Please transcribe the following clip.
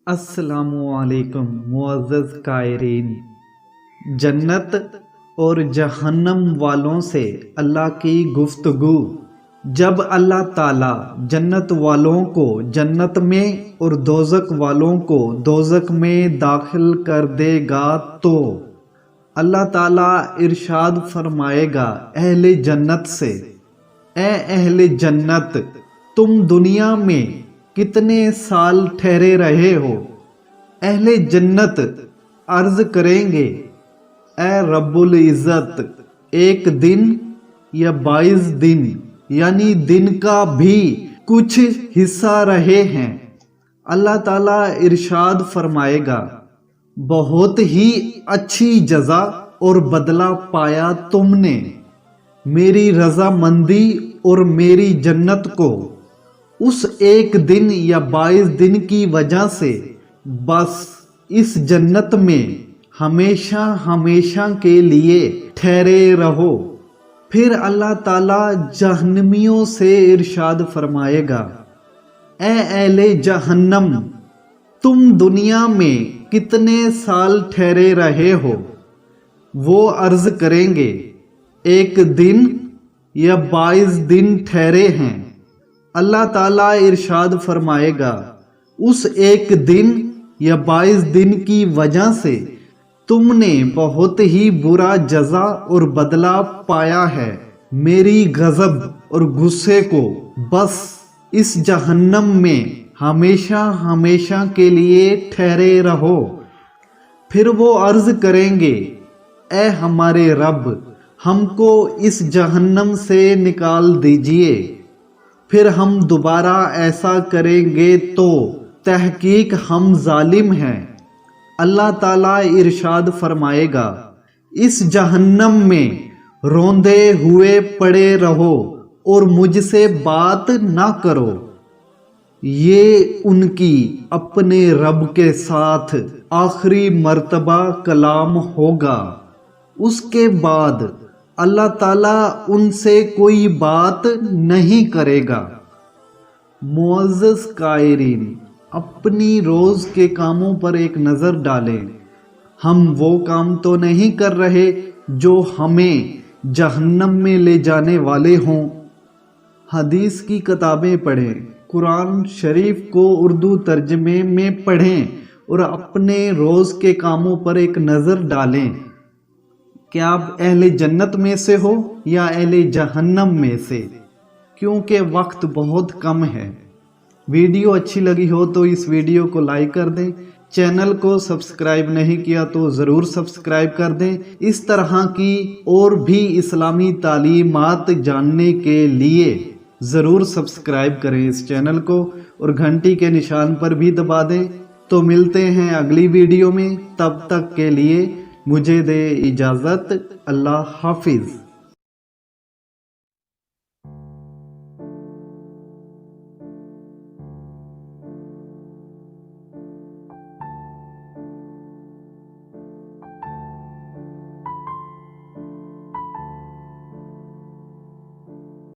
السلام علیکم معزز قائرین۔ جنت اور جہنم والوں سے اللہ کی گفتگو۔ جب اللہ تعالیٰ جنت والوں کو جنت میں اور دوزخ والوں کو دوزخ میں داخل کر دے گا تو اللہ تعالیٰ ارشاد فرمائے گا اہل جنت سے، اے اہل جنت، تم دنیا میں کتنے سال ٹھہرے رہے ہو؟ اہل جنت عرض کریں گے اے رب العزت، ایک دن یا 22 دن، یعنی دن کا بھی کچھ حصہ رہے ہیں۔ اللہ تعالیٰ ارشاد فرمائے گا بہت ہی اچھی جزا اور بدلہ پایا تم نے، میری رضامندی اور میری جنت کو اس ایک دن یا 22 دن کی وجہ سے بس اس جنت میں ہمیشہ ہمیشہ کے لیے ٹھہرے رہو۔ پھر اللہ تعالیٰ جہنمیوں سے ارشاد فرمائے گا اے اہل جہنم، تم دنیا میں کتنے سال ٹھہرے رہے ہو؟ وہ عرض کریں گے ایک دن یا 22 دن ٹھہرے ہیں۔ اللہ تعالیٰ ارشاد فرمائے گا اس ایک دن یا 22 دن کی وجہ سے تم نے بہت ہی برا جزا اور بدلہ پایا ہے، میری غضب اور غصے کو بس اس جہنم میں ہمیشہ ہمیشہ کے لیے ٹھہرے رہو۔ پھر وہ عرض کریں گے اے ہمارے رب، ہم کو اس جہنم سے نکال دیجئے۔ پھر ہم دوبارہ ایسا کریں گے تو تحقیق ہم ظالم ہیں۔ اللہ تعالیٰ ارشاد فرمائے گا اس جہنم میں روندے ہوئے پڑے رہو اور مجھ سے بات نہ کرو۔ یہ ان کی اپنے رب کے ساتھ آخری مرتبہ کلام ہوگا۔ اس کے بعد اللہ تعالیٰ ان سے کوئی بات نہیں کرے گا۔ معزز قائرین، اپنی روز کے کاموں پر ایک نظر ڈالیں۔ ہم وہ کام تو نہیں کر رہے جو ہمیں جہنم میں لے جانے والے ہوں۔ حدیث کی کتابیں پڑھیں، قرآن شریف کو اردو ترجمے میں پڑھیں اور اپنے روز کے کاموں پر ایک نظر ڈالیں۔ کیا آپ اہل جنت میں سے ہو یا اہل جہنم میں سے؟ کیونکہ وقت بہت کم ہے۔ ویڈیو اچھی لگی ہو تو اس ویڈیو کو لائک کر دیں، چینل کو سبسکرائب نہیں کیا تو ضرور سبسکرائب کر دیں۔ اس طرح کی اور بھی اسلامی تعلیمات جاننے کے لیے ضرور سبسکرائب کریں اس چینل کو اور گھنٹی کے نشان پر بھی دبا دیں۔ تو ملتے ہیں اگلی ویڈیو میں، تب تک کے لیے مجھے دے اجازت، اللہ حافظ۔